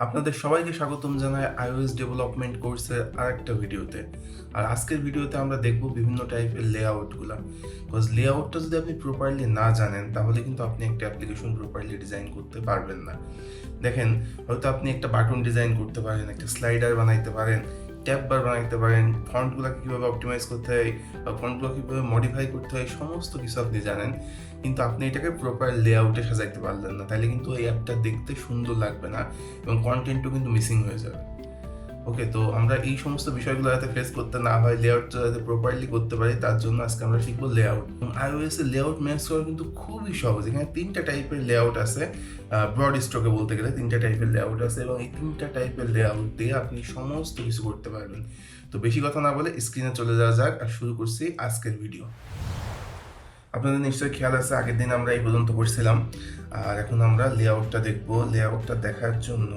আপনাদের সবাইকে স্বাগতম জানাই iOS ডেভেলপমেন্ট কোর্সের আরেকটা ভিডিওতে। আর আজকের ভিডিওতে আমরা দেখব বিভিন্ন টাইপের লেআউটগুলা। বিকজ লেআউটটা যদি আপনি প্রপারলি না জানেন তাহলে কিন্তু আপনি একটা অ্যাপ্লিকেশন প্রপারলি ডিজাইন করতে পারবেন না। দেখেন, হয়তো আপনি একটা বাটন ডিজাইন করতে পারেন, একটা স্লাইডার বানাইতে পারেন, ট্যাব বার বানাইতে পারেন, ফন্টগুলোকে কীভাবে অপটিমাইজ করতে হয় বা ফন্টগুলো কীভাবে মডিফাই করতে হয় সমস্ত কিছু আপনি জানেন, কিন্তু আপনি এটাকে প্রপার লেআউটে সাজাইতে পারলেন না, তাহলে কিন্তু এই অ্যাপটা দেখতে সুন্দর লাগবে না এবং কন্টেন্টও কিন্তু মিসিং হয়ে যাবে। ওকে, তো আমরা এই সমস্ত বিষয়গুলো যাতে ফেস করতে না হয়, লেআউটটা যাতে প্রপারলি করতে পারি, তার জন্য আজকে আমরা শিখবো লেআউট। iOS এর লেআউট ম্যানেজ করা কিন্তু খুবই সহজ। এখানে তিনটা টাইপের লেআউট আছে, ব্রড স্ট্রোকে বলতে গেলে তিনটা টাইপের লেআউট আছে এবং এই তিনটা টাইপের লেআউট দিয়ে আপনি সমস্ত কিছু করতে পারবেন। তো বেশি কথা না বলে স্ক্রিনে চলে যাওয়া যাক আর শুরু করছি আজকের ভিডিও। আপনাদের নিশ্চয়ই খেয়াল আছে, আগের দিন আমরা এই পর্যন্ত করছিলাম, আর এখন আমরা লেআউটটা দেখবো। লেআউটটা দেখার জন্য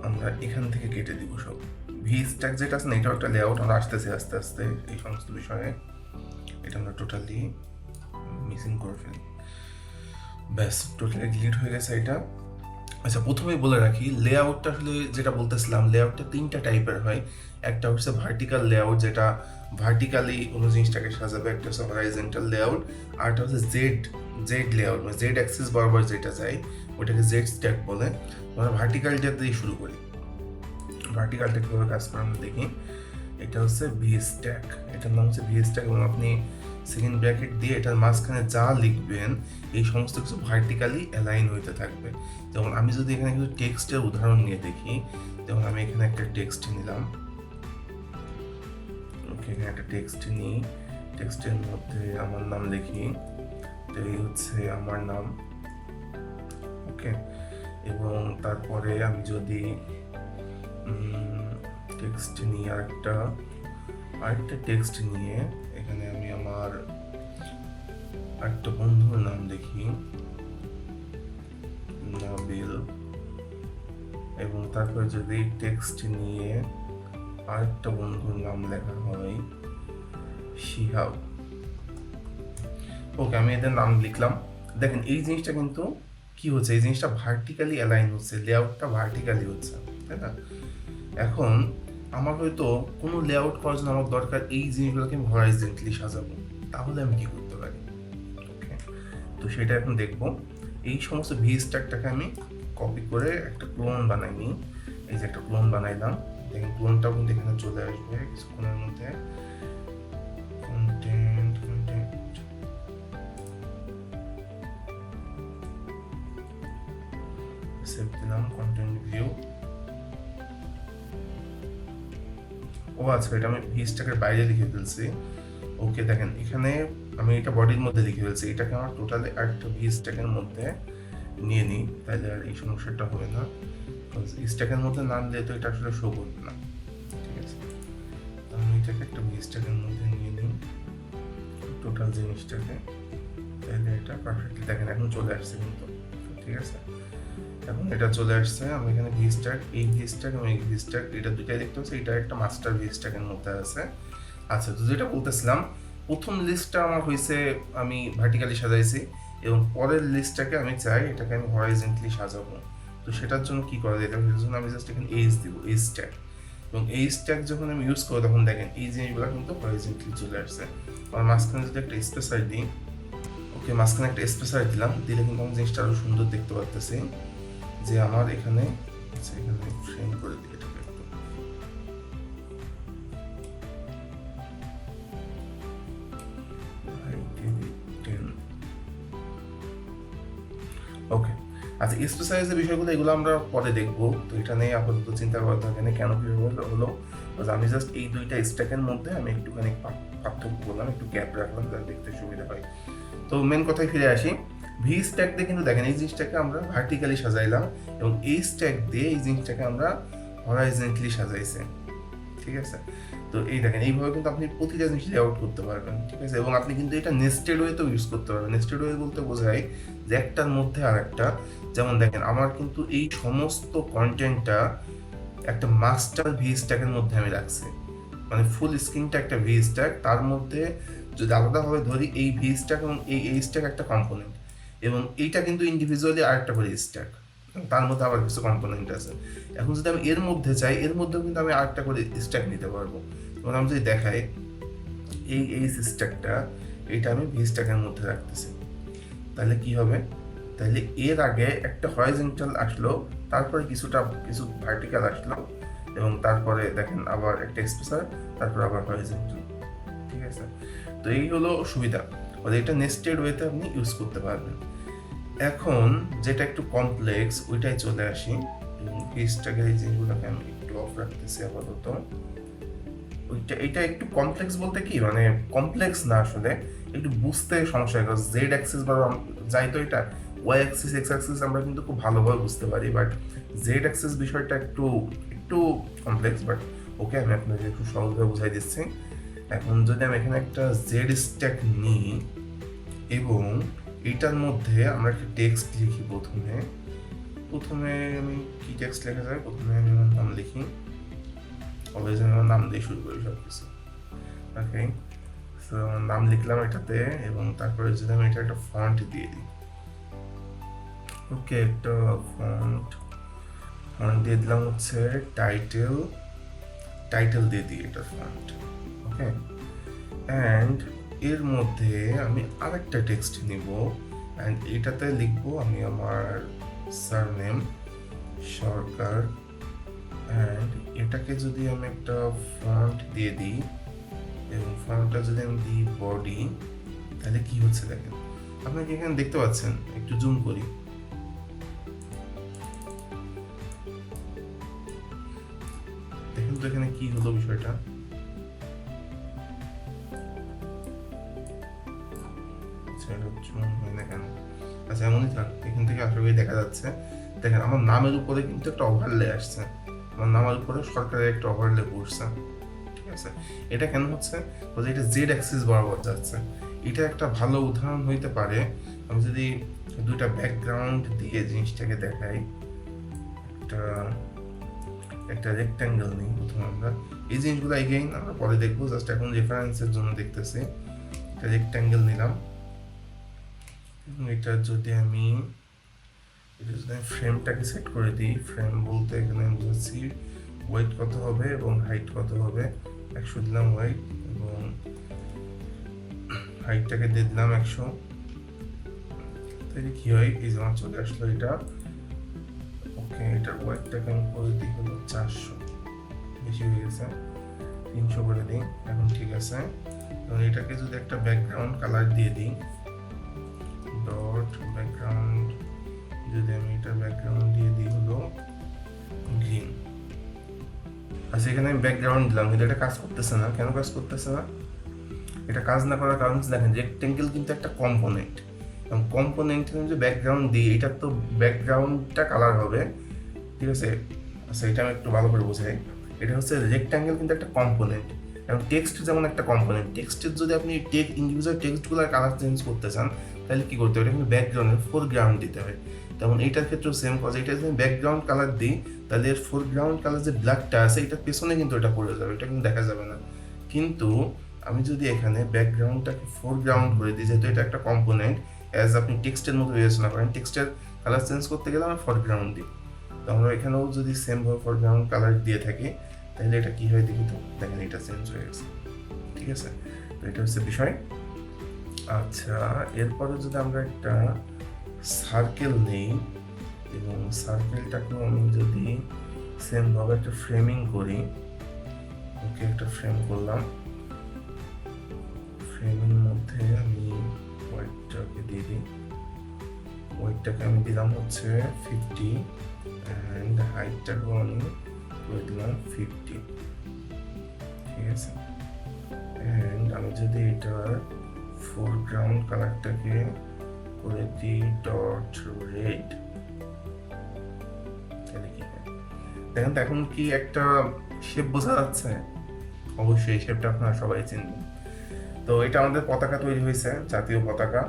আমরা এখান থেকে কেটে দিব সব। VStack যেটা আছে না, এটাও একটা লেআউট। আমরা আসতেছি আস্তে আস্তে এই সমস্ত বিষয়ে। এটা আমরা টোটালি মিসিং করে ফেলি, ব্যাস টোটালি ডিলিট হয়ে গেছে এটা। আচ্ছা, প্রথমেই বলে রাখি, লেআউটটা আসলে যেটা বলতেছিলাম, লেআউটটা তিনটা টাইপের হয়। একটা হচ্ছে ভার্টিক্যাল লেআউট, যেটা ভার্টিক্যালি কোনো জিনিসটাকে সাজাবে, একটা হচ্ছে হরাইজন্টাল লেআউট, আর একটা হচ্ছে জেড লেআউট, মানে জেড অ্যাক্সিস বরাবর যেটা যায় ওটাকে ZStack বলে। আমরা ভার্টিক্যালটা দিয়ে শুরু করি। ভার্টিক্যালটা কীভাবে কাজ করে আমরা দেখি। এটা হচ্ছে VStack, এটার নাম হচ্ছে VStack এবং আপনি সেকেন্ড ব্র্যাকেট দিয়ে এটার মাঝখানে যা লিখবেন এই সমস্ত কিছু ভার্টিক্যালি অ্যালাইন হইতে থাকবে। যেমন আমি যদি এখানে কিছু টেক্সটের উদাহরণ নিয়ে দেখি, যেমন আমি এখানে একটা টেক্সট নিলাম। ওকে, এখানে একটা টেক্সট নিই, টেক্সটের মধ্যে আমার নাম লিখি, তো এই হচ্ছে আমার নাম। ওকে, এবং তারপরে আমি যদি টেক্সট নিই আরেকটা টেক্সট নিয়ে এখানে আমি আমার একটা বন্ধুর নাম লিখি, নাবিল, এবং তারপরে যদি টেক্সট নিয়ে আরেকটা বন্ধুর নাম লেখা হয় শিহাব। ওকে, আমি এদের নাম লিখলাম। দেখেন এই জিনিসটা কিন্তু কি হচ্ছে, এই জিনিসটা ভার্টিক্যালি অ্যালাইন হচ্ছে, লেআউটটা ভার্টিক্যালি হচ্ছে, তাই না? এখন আমার হয়তো কোনো লেআউট করার জন্য আমার দরকার এই জিনিসগুলোকে আমি হরাইজন্টালি সাজাবো, তাহলে আমি কি করতে পারি? ওকে, তো সেটা এখন দেখবো। এই সমস্ত VStackটাকে আমি কপি করে একটা ক্লোন বানাই নিই। এই যে একটা ক্লোন বানাইলাম, দেখেন ক্লোনটাও কিন্তু এখানে চলে আসবে কিছুক্ষণের মধ্যে। কন্টেন্ট সেভ দিলাম, কন্টেন্ট ভিউ। ও আচ্ছা, এটা আমি VStackের বাইরে লিখে ফেলছি। ওকে, দেখেন এখানে আমি এটা বডির মধ্যে লিখে ফেলছি, এটাকে আমার টোটালি একটা VStackের মধ্যে নিয়ে নিই, তাহলে আর এই সমস্যাটা হবে না। স্ট্যাকের মধ্যে না নিলে তো এটা আসলে শো করবে না, ঠিক আছে? আমি এটাকে একটা VStackের মধ্যে নিয়ে নিই টোটাল জিনিসটাকে, তাহলে এটা পারফেক্টলি দেখেন এখন চলে আসছে কিন্তু, ঠিক আছে? এখন এটা চলে আসছে। আমি এখানে VStack, এই VStack এবং এই VStack এটা দুইটাই দেখতে পাচ্ছি, এটা একটা মাস্টার VStackের মধ্যে আছে। আচ্ছা, তো যেটা বলতেছিলাম, প্রথম লিস্টটা আমার হয়েছে আমি ভার্টিক্যালি সাজাইছি এবং পরের লিস্টটাকে আমি চাই এটাকে আমি হরাইজন্টালি সাজাবো। তো সেটার জন্য কি করা যায়, সেটার জন্য আমি জাস্ট এখানে এইচ দিব, HStack, এবং HStack যখন আমি ইউজ করবো তখন দেখেন এই জিনিসগুলো কিন্তু হরাইজন্টালি চলে আসছে। আমার মাঝখানে যদি একটা স্পেসার দিই, ওকে, মাঝখানে একটা স্পেসার দিলাম, দিলে কিন্তু আমি জিনিসটা আরো সুন্দর দেখতে পারতেছি যে আমার এখানে ফ্রেম করে দিই এটাকে একটু। ওকে, আচ্ছা, স্পেশালাইজের বিষয়গুলো এগুলো আমরা পরে দেখবো, তো এটা নিয়ে আপাতত চিন্তা করা থাকে না। কেন কীভাবে হলো, আমি জাস্ট এই দুইটা স্ট্যাকের মধ্যে আমি একটুখানি পার্থক্য করলাম, একটু গ্যাপ রাখলাম যাতে দেখতে সুবিধা হয়। তো মেন কথায় ফিরে আসি। VStack দিয়ে কিন্তু দেখেন এই জিনিসটাকে আমরা ভার্টিক্যালি সাজাইলাম এবং HStack দিয়ে এই জিনিসটাকে আমরা হরাইজন্টালি সাজাইছি, ঠিক আছে? তো এই দেখেন এইভাবে কিন্তু আপনি প্রতিটা জিনিস লেআউট করতে পারবেন, ঠিক আছে? এবং আপনি কিন্তু এটা নেস্টেড ওয়েতেও ইউজ করতে পারবেন। নেস্টেড ওয়ে বলতে বোঝায় যে একটার মধ্যে আর একটা। যেমন দেখেন আমার কিন্তু এই সমস্ত কন্টেন্টটা একটা মাস্টার VStackের মধ্যে আমি রাখছি, মানে ফুল স্ক্রিনটা একটা VStack, তার মধ্যে যদি আলাদাভাবে ধরি এই VStack এবং এই HStack একটা কম্পোনেন্ট, এবং এইটা কিন্তু ইন্ডিভিজুয়ালি আরেকটা করে স্ট্যাক, তার মধ্যে আবার কিছু কম্পোনেন্ট আছে। এখন যদি আমি এর মধ্যে চাই, এর মধ্যেও কিন্তু আমি আরেকটা করে স্ট্যাক নিতে পারবো। এবং আমি যদি দেখাই এই স্ট্যাকটা, এইটা আমি VStack-এর মধ্যে রাখতেছি, তাহলে কি হবে, তাহলে এর আগে একটা হরাইজন্টাল আসলো, তারপরে কিছু ভার্টিক্যাল আসলো, এবং তারপরে দেখেন আবার একটা স্পেসার, তারপর আবার হরাইজন্টাল। ঠিক আছে, তো এই হলো সুবিধা, এটা নেস্টেড ওয়েতে আপনি ইউজ করতে পারবেন। এখন যেটা একটু কমপ্লেক্স ওইটাই চলে আসি, এবং VStack-এর এই জিনিসগুলোকে আমি একটু অফ রাখতেছি আপাতত। এটা একটু কমপ্লেক্স বলতে কি, মানে কমপ্লেক্স না, আসলে একটু বুঝতে সমস্যা হয়। জেড অ্যাক্সিস বা যাই তো এটা ওয়াই অ্যাক্সিস এক্স অ্যাক্সিস আমরা কিন্তু খুব ভালোভাবে বুঝতে পারি, বাট জেড অ্যাক্সিস বিষয়টা একটু কমপ্লেক্স। বাট ওকে, আমি আপনাকে একটু সহজভাবে বুঝাই দিচ্ছি। এখন যদি আমি এখানে একটা ZStack নিই এবং এইটার মধ্যে আমরা একটা টেক্সট লিখি, প্রথমে আমি কি টেক্সট লেখা যায়, প্রথমে আমি আমার নাম লিখি, অলওয়েজ আমি আমার নাম দিয়ে শুরু করি সব কিছু। ওকে, সো আমার নাম লিখলাম এটাতে, এবং তারপরে যদি আমি এটা একটা ফন্ট দিয়ে দিই, ওকে, একটা ফন্ট দিয়ে দিলাম হচ্ছে টাইটেল দিয়ে দিই এটা ফন্ট। ওকে, অ্যান্ড এর মধ্যে আমি আরেকটা টেক্সট নিব, অ্যান্ড এটাতে লিখবো আমি আমার সারনেম সরকার, অ্যান্ড এটাকে যদি আমি একটা ফন্ট দিয়ে দিই, এবং ফন্টটা যদি আমি দিই বডি, তাহলে কি হচ্ছে দেখেন, আপনাকে এখানে দেখতে পাচ্ছেন, একটু জুম করি, দেখেন তো এখানে কি হলো বিষয়টা। আচ্ছা, এমনই থাক, এখান থেকে আশা করি দেখা যাচ্ছে। দেখেন আমার নামের উপরে কিন্তু একটা ওভারলে আসছে, আমার নামের উপরে সরকারের একটা ওভারলে পড়ছে। ঠিক আছে, এটা কেন হচ্ছে, এটা জেড অ্যাক্সিস বরাবর যাচ্ছে। এটা একটা ভালো উদাহরণ হইতে পারে, আমি যদি দুইটা ব্যাকগ্রাউন্ড দিয়ে জিনিসটাকে দেখাই। একটা রেক্ট্যাঙ্গেল নিই প্রথমে, আমরা এই জিনিসগুলো এগেইন আমরা পরে দেখবো, জাস্ট এখন রেফারেন্সের জন্য দেখতেছি। একটা রেক্ট্যাঙ্গেল নিলাম, এবং এটা যদি আমি ফ্রেমটাকে সেট করে দিই, ফ্রেম বলতে এখানে আমি বুঝাচ্ছি ওয়েট কত হবে এবং হাইট কত হবে। 100 দিলাম ওয়েট, এবং হাইটটাকে দিয়ে দিলাম 100। তাহলে কি হয়, এই যেমন চলে আসলো এটা। ওকে, এটার ওয়েটটাকে আমি করে দিই হলো 400, বেশি হয়ে গেছে, 300 করে দিই। এখন ঠিক আছে, এবং এটাকে যদি একটা ব্যাকগ্রাউন্ড কালার দিয়ে দিই, ডট ব্যাকগ্রাউন্ড, যদি আমি এটা ব্যাকগ্রাউন্ড দিয়ে দিই হলো গ্রিন। আচ্ছা, এখানে আমি ব্যাকগ্রাউন্ড দিলাম, কিন্তু এটা কাজ করতেছে না। কেন কাজ করতেছে না? এটা কাজ না করার কারণ দেখেন, রেক্টেঙ্গেল কিন্তু একটা কম্পোনেন্ট, এবং কম্পোনেন্টের যে ব্যাকগ্রাউন্ড দিই, এটার তো ব্যাকগ্রাউন্ডটা কালার হবে। ঠিক আছে, আচ্ছা এটা আমি একটু ভালো করে বোঝাই। এটা হচ্ছে রেক্ট্যাঙ্গেল কিন্তু একটা কম্পোনেন্ট, এবং টেক্সট যেমন একটা কম্পোনেন্ট। টেক্সটের যদি আপনি ইন্ডিভিজুয়াল টেক্সটগুলোর কালার চেঞ্জ করতে চান, তাহলে কি করতে হবে, এটা কিন্তু ব্যাকগ্রাউন্ডের ফোরগ্রাউন্ড দিতে হয়। তেমন এইটার ক্ষেত্রেও সেম কজ, এটা যদি ব্যাকগ্রাউন্ড কালার দিই, তাহলে এর ফোরগ্রাউন্ড কালার যে ব্ল্যাকটা আছে, এটার পেছনে কিন্তু এটা পড়ে যাবে, এটা কিন্তু দেখা যাবে না। কিন্তু আমি যদি এখানে ব্যাকগ্রাউন্ডটাকে ফোরগ্রাউন্ড করে দিই, যেহেতু এটা একটা কম্পোনেন্ট, অ্যাজ আপনি টেক্সটের মতো বিবেচনা করেন, টেক্সটের কালার চেঞ্জ করতে গেলে আমরা ফোরগ্রাউন্ড দিই, তো আমরা এখানেও যদি সেমভাবে ফোরগ্রাউন্ড কালার দিয়ে থাকি, তাহলে এটা কি হয় দেখি তো, দেখেন এটা চেঞ্জ হয়ে গেছে। ঠিক আছে, তো এটা হচ্ছে বিষয়। আচ্ছা, এরপরে যদি আমরা একটা সার্কেল নেই, এবং সার্কেলটাকেও আমি যদি সেমভাবে একটা ফ্রেমিং করি, ওকে, একটা ফ্রেম করলাম, ফ্রেমের মধ্যে আমি ওয়েটটাকে দিয়ে দিই, ওয়েটটাকে আমি দিলাম হচ্ছে 50, অ্যান্ড হাইটটাকেও আমি করে দিলাম 50। ঠিক আছে, অ্যান্ড আমি যদি এটার ফোরগ্রাউন্ড কালারটাকে করে দিই ডট রেড, তাহলে কি হয় দেখেন তো, এখন কি একটা শেপ বোঝা যাচ্ছে? অবশ্যই এই শেপটা আপনারা সবাই চিনবেন। তো এটা আমাদের পতাকা তৈরি হয়েছে, জাতীয় পতাকা।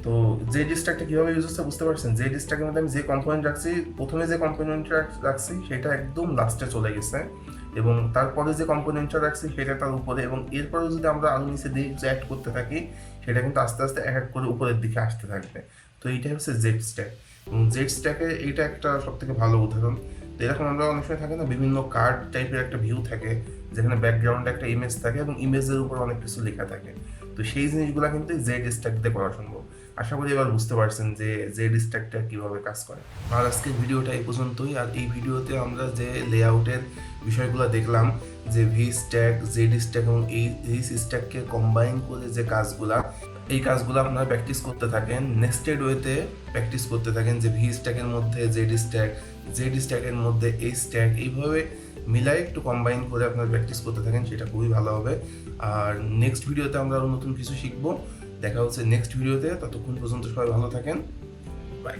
তো ZStackটা কিভাবে ইউজ হচ্ছে বুঝতে পারছেন? ZStackের মধ্যে আমি যে কম্পোনেন্ট রাখছি, প্রথমে যে কম্পোনেন্টটা রাখছি সেটা একদম লাস্টে চলে গেছে, এবং তারপরে যে কম্পোনেন্টটা রাখছি সেটা তার উপরে, এবং এরপরে যদি আমরা আরো নিচে দিয়ে অ্যাড করতে থাকি, সেটা কিন্তু আস্তে আস্তে এক এক করে উপরের দিকে আসতে থাকবে। তো এইটাই হচ্ছে ZStack। এবং জেড স্ট্যাকে এইটা একটা সব থেকে ভালো উদাহরণ। তো এরকম আমরা অনেক সময় থাকে না, বিভিন্ন কার্ড টাইপের একটা ভিউ থাকে যেখানে ব্যাকগ্রাউন্ডে একটা ইমেজ থাকে এবং ইমেজের উপর অনেক কিছু লেখা থাকে। তো সেই জিনিসগুলো কিন্তু জেড স্ট্যাক দিয়ে করা সম্ভব। আশা করি এবার বুঝতে পারছেন যে জেড স্ট্যাকটা কীভাবে কাজ করে। আর আজকের ভিডিওটা এই পর্যন্তই। আর এই ভিডিওতে আমরা যে লেআউটের বিষয়গুলো দেখলাম, যে ভি স্ট্যাক, জেড স্ট্যাক এবং এইচ স্ট্যাককে কম্বাইন করে যে কাজগুলা, এই কাজগুলো আপনারা প্র্যাকটিস করতে থাকেন, নেক্সটেড ওয়েতে প্র্যাকটিস করতে থাকেন, যে ভি স্ট্যাকের মধ্যে জেড স্ট্যাকের মধ্যে এইচ স্ট্যাক, এইভাবে মিলাই একটু কম্বাইন করে আপনারা প্র্যাকটিস করতে থাকেন, সেটা খুবই ভালো হবে। আর নেক্সট ভিডিওতে আমরা আরও নতুন কিছু শিখবো। দেখা হচ্ছে নেক্সট ভিডিওতে, ততক্ষণ পর্যন্ত সবাই ভালো থাকেন, বাই।